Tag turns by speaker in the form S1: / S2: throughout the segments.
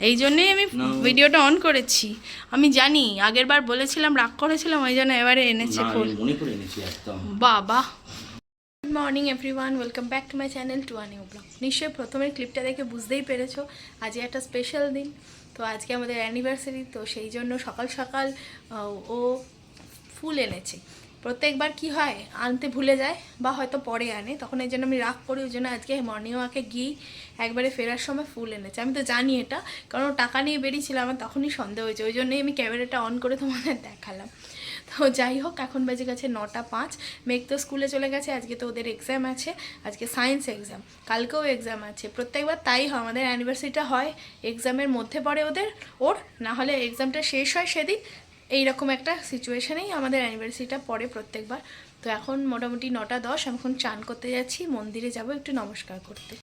S1: এই জন্যই আমি ভিডিওটা অন করেছি। আমি জানি আগের বার বলেছিলাম, রাগ করেছিলাম, ওই জন্য এবারে এনেছি ফুল।
S2: মনে করে এনেছি একদম।
S1: বাবা। Good morning everyone, welcome back to my channel to a new blog. নিশ্চয়ই প্রথমের ক্লিপটা দেখে বুঝতেই পেরেছো আজকে একটা স্পেশাল দিন। তো আজকে আমাদের অ্যানিভার্সারি, তো সেই জন্য সকাল সকাল ও ফুল এনেছে। প্রত্যেকবার কি হয়, আনতে ভুলে যায় বা হয়তো পরে আনে, তখন এই জন্য আমি রাগ করি। ওই জন্য আজকে মর্নিং ওয়াকে গিয়েই একবারে ফেরার সময় ফুল এনেছে। আমি তো জানি এটা, কারণ ও টাকা নিয়ে বেরিয়েছিল, আমার তখনই সন্দেহ হয়েছে, ওই জন্যই আমি ক্যামেরাটা অন করে তোমাদের দেখালাম। তো যাই হোক, এখন বেজে গেছে 9:05। মেঘ তো স্কুলে চলে গেছে, আজকে তো ওদের এক্সাম আছে, আজকে সায়েন্স এক্সাম, কালকেও এক্সাম আছে। প্রত্যেকবার তাই হয়, আমাদের অ্যানিভার্সারিটা হয় এক্সামের মধ্যে পড়ে ওর, না হলে এক্সামটা শেষ হয় সেদিন। এইরকম একটা সিচুয়েশানেই আমাদের অ্যানিভার্সারিটা পড়ে প্রত্যেকবার। তো এখন মোটামুটি 9:10, আমি এখন চান করতে যাচ্ছি, মন্দিরে যাব একটু নমস্কার করতে।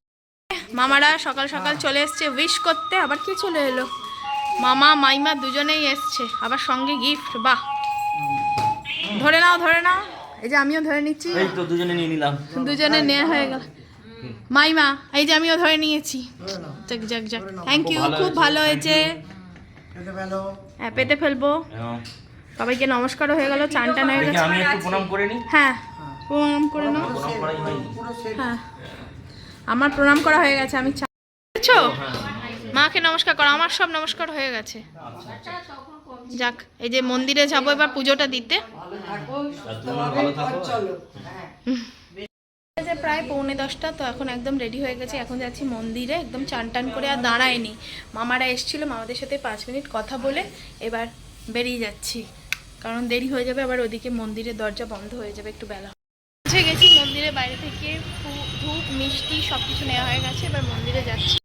S1: মামারা সকাল সকাল চলে এসছে উইশ করতে। আবার কি চলে এলো, মামা মাইমা দুজনেই এসছে, আবার সঙ্গে গিফট। বাহ, ধরে নাও ধরে নাও। এই যে আমিও ধরে নিচ্ছি,
S2: এই তো দুজনে নিয়ে নিলাম,
S1: দুজনে নেওয়া হয়ে গেল। মাইমা, এই যে আমিও ধরে নিয়েছি। যাক যাক যাক, থ্যাংক ইউ, খুব ভালো হয়েছে। হ্যাঁ, পেতে ফেলবো। সবাইকে নমস্কারও হয়ে গেল, চান টান হয়ে গেছে।
S2: আমি একটু প্রণাম করে নি।
S1: হ্যাঁ, প্রণাম করে নাও।
S2: প্রণাম করাই হয়নি।
S1: হ্যাঁ, আমার প্রণাম করা হয়ে গেছে। আমি চাচ্ছো মাকে নমস্কার করো, আমার সব নমস্কার হয়ে গেছে। যাক, এই যে মন্দিরে যাবো এবার পুজোটা দিতে। প্রায় 9:45, তো এখন একদম রেডি হয়ে গেছে, এখন যাচ্ছি মন্দিরে। একদম চান টান করে আর দাঁড়ায়নি, মামারা এসেছিলো, মামাদের সাথে 5 মিনিট কথা বলে এবার বেরিয়ে যাচ্ছি, কারণ দেরি হয়ে যাবে, আবার ওদিকে মন্দিরের দরজা বন্ধ হয়ে যাবে একটু বেলা। গেছি মন্দিরের বাইরে থেকে, ধূপ মিষ্টি সব কিছু নেওয়া হয়ে গেছে, এবার মন্দিরে যাচ্ছি।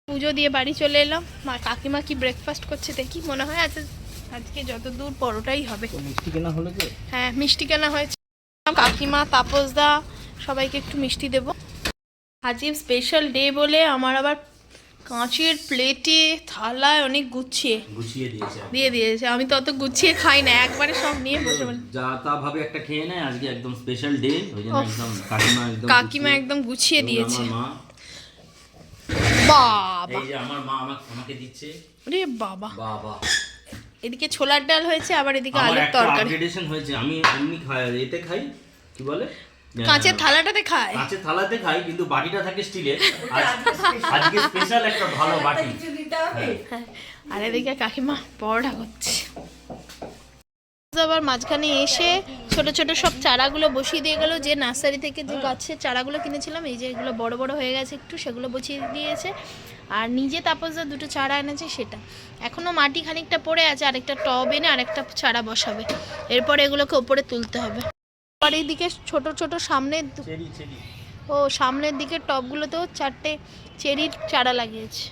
S1: পুজো দিয়ে বাড়ি চলে এলাম। মা কাকিমা কি ব্রেকফাস্ট করছে দেখি, মনে হয় আজকে যতদূর পরোটাই হবে।
S2: মিষ্টি কেনা হলো তো?
S1: হ্যাঁ, মিষ্টি কেনা হয়েছে। কাকিমা, তাপসদা সবাইকে একটু মিষ্টি দেব। আজকে স্পেশাল ডে বলে আমার আবার কাঁচের প্লেটে থালায় অনেক গুছিয়ে দিয়েছে। আমি তো অত গুছিয়ে খাই না, একবারে সব নিয়ে বসে
S2: যা তা ভাবে একটা খেয়ে নেয়। আজকে একদম স্পেশাল ডে, ওই জন্য একদম
S1: কাকিমা একদম গুছিয়ে দিয়েছে।
S2: মা,
S1: বাবা,
S2: এই যে আমার মা আমাকে দিচ্ছে।
S1: আরে বাবা
S2: বাবা,
S1: এদিকে ছোলার ডাল হয়েছে, আবার এদিকে
S2: আমার
S1: আলুর
S2: একটা
S1: তরকারি।
S2: আপগ্রেডেশন হয়েছে। আমি এমনি খাই, এতে খাই, কি বলে,
S1: কাঁচের থালাটাতে খায়।
S2: কাঁচের থালাতে খাই, কিন্তু বাটিটা থাকে স্টিলের। আজকে স্পেশাল একটা ভালো বাটি।
S1: আর এদিকে কাকিমা পরোটা করছে। আবার মাঝখানে এসে ছোট ছোট সব চারাগুলো বসিয়ে দিয়ে গেল, যে নার্সারি থেকে যে গাছের চারাগুলো কিনেছিলাম, এই যে এগুলো বড় বড় হয়ে গেছে একটু, সেগুলো বসিয়ে দিয়েছে। আর নিজে তাপসদা 2টো চারা এনেছে, সেটা এখনও মাটি খানিকটা পড়ে আছে, আরেকটা টব এনে আরেকটা চারা বসাবে, এরপর এগুলোকে ওপরে তুলতে হবে। আর এইদিকে ছোট ছোট সামনের দিকে টবগুলোতেও 4টে চেরির চারা লাগিয়েছে।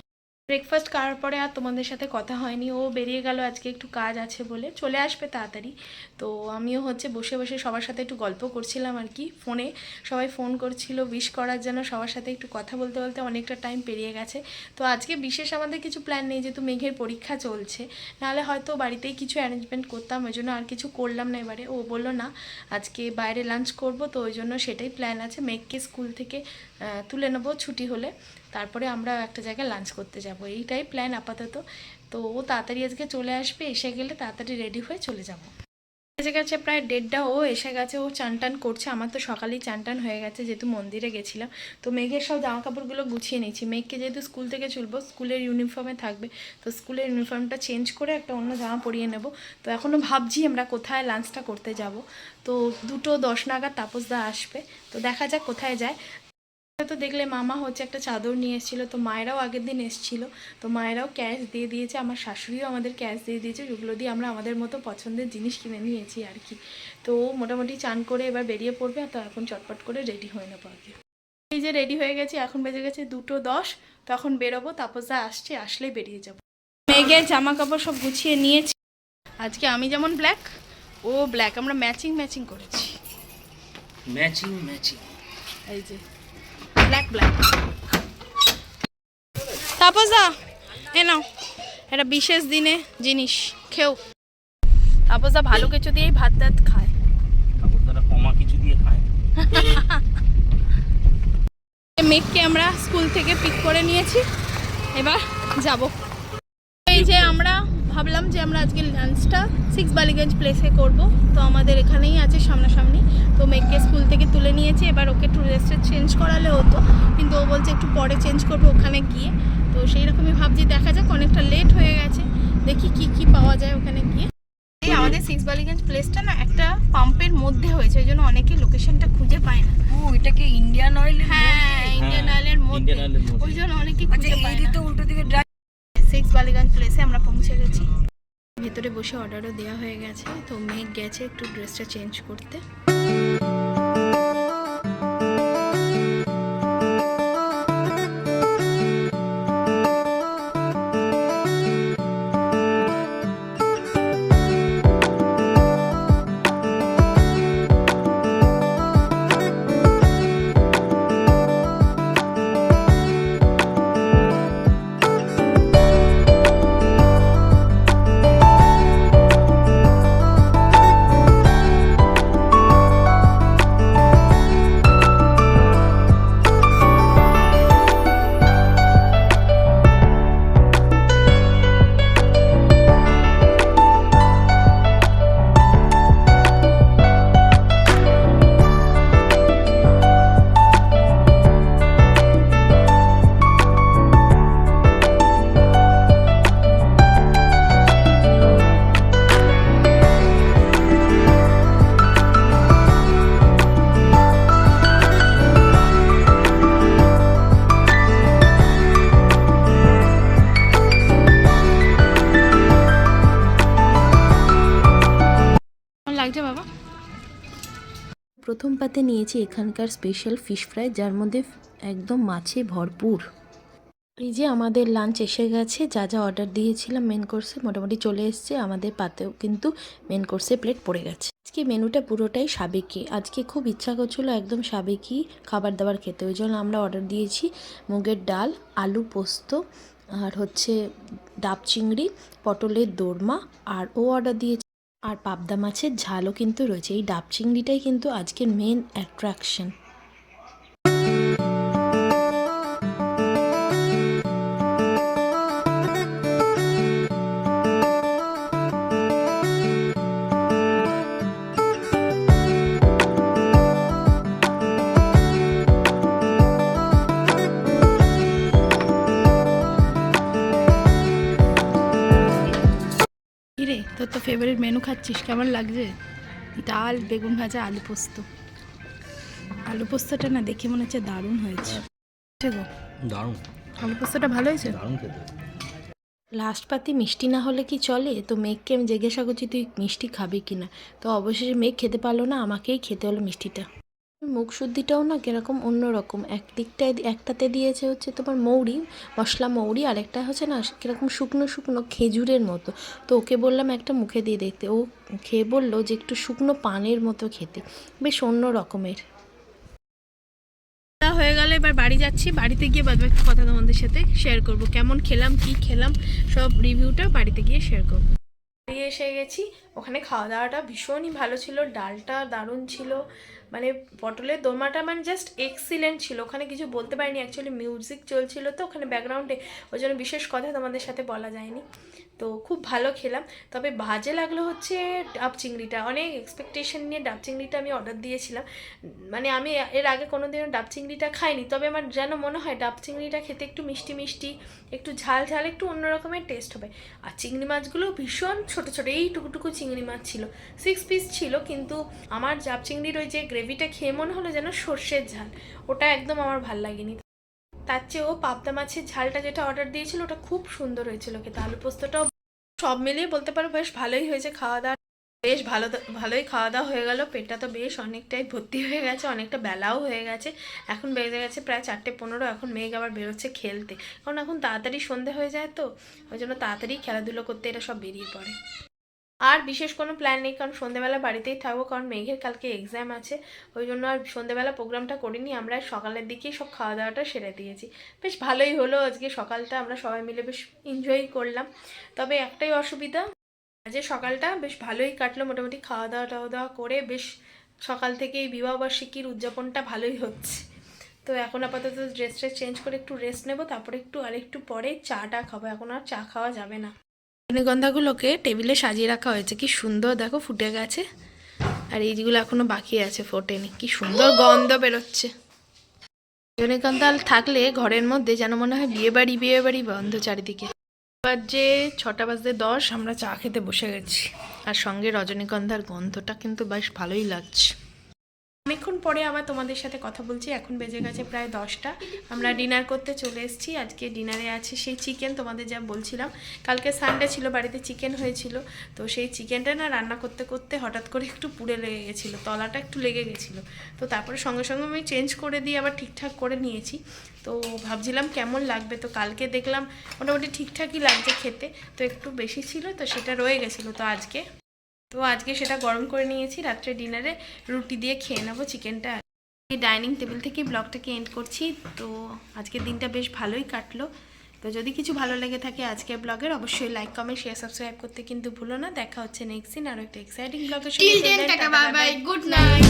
S1: ব্রেকফাস্ট করার পরে আর তোমাদের সাথে কথা হয়নি, ও বেরিয়ে গেল, আজকে একটু কাজ আছে বলে, চলে আসবে তাড়াতাড়ি। তো আমিও বসে বসে সবার সাথে একটু গল্প করছিলাম আর কি, ফোনে সবাই ফোন করছিল উইশ করার জন্য, সবার সাথে একটু কথা বলতে বলতে অনেকটা টাইম পেরিয়ে গেছে। তো আজকে বিশেষ আমাদের কিছু প্ল্যান নেই, যেহেতু মেঘের পরীক্ষা চলছে, নাহলে হয়তো বাড়িতেই কিছু অ্যারেঞ্জমেন্ট করতাম, ওই জন্য আর কিছু করলাম না। এবারে ও বললো না আজকে বাইরে লাঞ্চ করব, তো ওই জন্য সেটাই প্ল্যান আছে। মেঘকে স্কুল থেকে তুলে নেবো ছুটি হলে, তারপরে আমরা একটা জায়গায় লাঞ্চ করতে যাব, এইটাই প্ল্যান আপাতত। তো ও তাড়াতাড়ি আজকে চলে আসবে, এসে গেলে তাড়াতাড়ি রেডি হয়ে চলে যাব। এসে গেছে প্রায় 1:30, ও এসে গেছে, ও চান টান করছে। আমার তো সকালেই চান টান হয়ে গেছে, যেহেতু মন্দিরে গেছিলাম। তো মেঘের সব জামা কাপড়গুলো গুছিয়ে নিচ্ছি। মেঘকে যেহেতু স্কুল থেকে চলবো, স্কুলের ইউনিফর্মে থাকবে, তো স্কুলের ইউনিফর্মটা চেঞ্জ করে একটা অন্য জামা পরিয়ে নেব। তো এখনও ভাবছি আমরা কোথায় লাঞ্চটা করতে যাব। তো 2:10 নাগাদ তাপসদা আসবে, তো দেখা যাক কোথায় যায়। তো দেখলে মামা হচ্ছে একটা চাদর নিয়ে এসেছিলো, তো মায়েরাও আগের দিন এসেছিলো, তো মায়েরাও ক্যাশ দিয়ে দিয়েছে, আমার শাশুড়িও আমাদের ক্যাশ দিয়ে দিয়েছে, যেগুলো দিয়ে আমরা আমাদের মতো পছন্দের জিনিস কিনে নিয়েছি আর কি। তো মোটামুটি চান করে এবার বেরিয়ে পড়বে, তো এখন চটপট করে রেডি হয়ে নেবো আগে। এই যে রেডি হয়ে গেছি, এখন বেজে গেছে 2:10, তো এখন বেরোবো, তাপসদা আসছে, আসলেই বেরিয়ে যাবো। মেঘের জামা কাপড় সব গুছিয়ে নিয়েছি। আজকে আমি যেমন ব্ল্যাক, ও ব্ল্যাক, আমরা ম্যাচিং ম্যাচিং করেছি।
S2: ম্যাচিং ম্যাচিং,
S1: এই যে ব্ল্যাক ব্ল্যাক। তাপসদা এ নাও, এটা বিশেষ দিনে জিনিস, খেও। তাপসদা ভালো কিছু দিয়েই ভাত টাত খায়,
S2: তারা কমা কিছু দিয়ে খায়।
S1: মেঘকে আমরা স্কুল থেকে পিক করে নিয়েছি, এবার যাব। এই যে আমরা ভাবলাম যে আমরা আজকে লাঞ্চটা 6 বালিগঞ্জ প্লেসে করব, তো আমাদের এখানেই আছে সামনাসামনি। তো মেঘকে স্কুল থেকে তুলে নিয়েছি, এবার ওকে একটু ড্রেসটা চেঞ্জ করালে হতো, কিন্তু ও বলছে একটু পরে চেঞ্জ করবো ওখানে গিয়ে। তো সেই রকমই ভাবছি, দেখা যাক, অনেকটা লেট হয়ে গেছে, দেখি কি কি পাওয়া যায় ওখানে গিয়ে। এই আমাদের 6 বালিগঞ্জ প্লেসটা না একটা পাম্পের মধ্যে হয়েছে, ওই জন্য অনেকে লোকেশনটা খুঁজে পায় না।
S3: ও ওইটাকে ইন্ডিয়ান অয়েল?
S1: হ্যাঁ, ইন্ডিয়ান অয়েলের মধ্যে, ওই জন্য অনেকে খুঁজে পায় না।
S3: তো উল্টো দিকে
S1: 6 বালিগঞ্জ প্লেসে আমরা পৌঁছে গেছি, ভেতরে বসে অর্ডারও দেওয়া হয়ে গেছে। তো মেঘ গেছে একটু ড্রেসটা চেঞ্জ করতে। লাগছে বাবা।
S4: প্রথম পাতে নিয়েছি এখানকার স্পেশাল ফিশ ফ্রাই, যার মধ্যে একদম মাছে ভরপুর। এই যে আমাদের লাঞ্চ এসে গেছে, যা যা অর্ডার দিয়েছিলাম মেন কোর্সে মোটামুটি চলে এসছে, আমাদের পাতেও কিন্তু মেন কোর্সে প্লেট পড়ে গেছে। আজকে মেনুটা পুরোটাই সাবেকি, আজকে খুব ইচ্ছা করছিল একদম সাবেকি খাবার দাবার খেতে, ওই জন্য আমরা অর্ডার দিয়েছি মুগের ডাল, আলু পোস্ত, আর হচ্ছে ডাব চিংড়ি, পটলের দোরমা, আর ও অর্ডার দিয়েছে আর পাবদা মাছের ঝালও কিন্তু রয়েছে। এই ডাব চিংড়িটাই কিন্তু আজকের মেন অ্যাট্রাকশন।
S1: রে তোর তো ফেভারিট মেনু খাচ্ছিস, কেমন লাগছে? ডাল, বেগুন ভাজা, আলু পোস্ত। আলু পোস্তটা না দেখে মনে হচ্ছে দারুণ হয়েছে।
S2: দারুণ,
S1: আলু পোস্তটা ভালো হয়েছে।
S2: দারুণ খেতে।
S4: লাস্ট পাতি মিষ্টি না হলে কি চলে? তো মেঘকে আমি জিজ্ঞাসা করছি তুই মিষ্টি খাবি কি না, তো অবশেষে মেঘ খেতে পারলো না, আমাকেই খেতে হলো মিষ্টিটা। মুখ শুদ্ধিটাও না কিরকম অন্যরকম, একদিকটায় একটাতে দিয়েছে হচ্ছে তোমার মৌরি, মশলা মৌরি, আর একটা হচ্ছে না কিরকম শুকনো শুকনো খেজুরের মতো। তো ওকে বললাম একটা মুখে দিয়ে দেখতে, ও খেয়ে বললো যে একটু শুকনো পানের মতো খেতে, বেশ অন্য রকমের।
S1: হয়ে গেল, এবার বাড়ি যাচ্ছি, বাড়িতে গিয়ে বাদ বাকি কথা তোমাদের সাথে শেয়ার করব, কেমন খেলাম কি খেলাম সব রিভিউটা বাড়িতে গিয়ে শেয়ার করব। বাড়ি এসে গেছি, ওখানে খাওয়া দাওয়াটা ভীষণই ভালো ছিল, ডালটা দারুণ ছিল, মানে পটলের দোরমাটা মানে জাস্ট এক্সিলেন্ট ছিল, ওখানে কিছু বলতে পারিনি, অ্যাকচুয়ালি মিউজিক চলছিল তো ওখানে ব্যাকগ্রাউন্ডে, ওই জন্য বিশেষ কথা তোমাদের সাথে বলা যায়নি। তো খুব ভালো খেলাম, তবে বাজে লাগলো হচ্ছে ডাব চিংড়িটা, অনেক এক্সপেকটেশন নিয়ে ডাব চিংড়িটা আমি অর্ডার দিয়েছিলাম, মানে আমি এর আগে কোনোদিনও ডাব চিংড়িটা খাইনি, তবে আমার যেন মনে হয় ডাব চিংড়িটা খেতে একটু মিষ্টি মিষ্টি, একটু ঝাল ঝাল, একটু অন্য রকমের টেস্ট হবে। আর চিংড়ি মাছগুলো ভীষণ ছোটো ছোটো, এই টুকুটুকু চিংড়ি মাছ ছিল, 6 পিস ছিল, কিন্তু আমার ডাব চিংড়ির ওই যে গ্রেভিটা খেয়ে মনে হলো যেন সর্ষের ঝাল, ওটা একদম আমার ভাল লাগেনি। তার চেয়েও পাবদা মাছের ঝালটা যেটা অর্ডার দিয়েছিল ওটা খুব সুন্দর হয়েছিল খেতে। আলু পোস্তটাও সব মিলিয়ে বলতে পারো বেশ ভালোই হয়েছে। খাওয়া দাওয়া বেশ ভালোই খাওয়া দাওয়া হয়ে গেল। পেটটা তো বেশ অনেকটাই ভর্তি হয়ে গেছে, অনেকটা বেলাও হয়ে গেছে। এখন বেজে গেছে প্রায় 4:15। এখন মেঘ আবার বেরোচ্ছে খেলতে, কারণ এখন তাড়াতাড়ি সন্ধে হয়ে যায়, তো ওই জন্য তাড়াতাড়ি খেলাধুলো করতে এরা সব বেরিয়ে পড়ে। আর বিশেষ কোনো প্ল্যান নেই, কারণ সন্ধ্যেবেলা বাড়িতেই থাকবো, কারণ মেঘের কালকে এক্সাম আছে। ওই জন্য আর সন্ধ্যেবেলা প্রোগ্রামটা করিনি, আমরা সকালের দিকেই সব খাওয়া দাওয়াটা সেরে দিয়েছি। বেশ ভালোই হলো আজকে সকালটা, আমরা সবাই মিলে বেশ এনজয় করলাম। তবে একটাই অসুবিধা, আজকে সকালটা বেশ ভালোই কাটলো, মোটামুটি খাওয়া দাওয়া করে বেশ সকাল থেকে এই বিবাহবার্ষিকীর উদযাপনটা ভালোই হচ্ছে। তো এখন আপাতত ড্রেসটা চেঞ্জ করে একটু রেস্ট নেবো, তারপরে আরেকটু পরে চাটা খাবো। এখন আর চা খাওয়া যাবে না। রজনীগন্ধাগুলোকে টেবিলে সাজিয়ে রাখা হয়েছে, কি সুন্দর দেখো ফুটে গেছে। আর এইগুলো এখনো বাকি আছে, ফোটেনি। কি সুন্দর গন্ধ বেরোচ্ছে। রজনীগন্ধা থাকলে ঘরের মধ্যে যেন মনে হয় বিয়ে বাড়ি বন্ধ চারিদিকে। এবার যে 6:10 আমরা চা খেতে বসে গেছি, আর সঙ্গে রজনীগন্ধার গন্ধটা কিন্তু বেশ ভালোই লাগছে। অনেকক্ষণ পরে আবার তোমাদের সাথে কথা বলছি। এখন বেজে গেছে প্রায় 10টা। আমরা ডিনার করতে চলে এসেছি। আজকে ডিনারে আছে সেই চিকেন, তোমাদের যা বলছিলাম কালকে সানডে ছিল, বাড়িতে চিকেন হয়েছিল। তো সেই চিকেনটা না রান্না করতে করতে হঠাৎ করে একটু পুড়ে লেগে গেছিলো, তলাটা একটু লেগে গেছিলো। তো তারপরে সঙ্গে সঙ্গে আমি চেঞ্জ করে দিয়ে আবার ঠিকঠাক করে নিয়েছি। তো ভাবছিলাম কেমন লাগবে, তো কালকে দেখলাম মোটামুটি ঠিকঠাকই লাগছে খেতে। তো একটু বেশি ছিল, তো সেটা রয়ে গেছিলো। তো আজকে সেটা গরম করে নিয়েছি, রাত্রে ডিনারে রুটি দিয়ে খেয়ে নেবো চিকেনটা। এই ডাইনিং টেবিল থেকে ব্লগটাকে এন্ড করছি। তো আজকের দিনটা বেশ ভালোই কাটলো। তো যদি কিছু ভালো লেগে থাকে আজকের ব্লগের, অবশ্যই লাইক কমেন্ট শেয়ার সাবস্ক্রাইব করতে কিন্তু ভুলো না। দেখা হচ্ছে নেক্সট দিন আরো একটা এক্সাইটিং ব্লগের সাথে।
S3: Good night.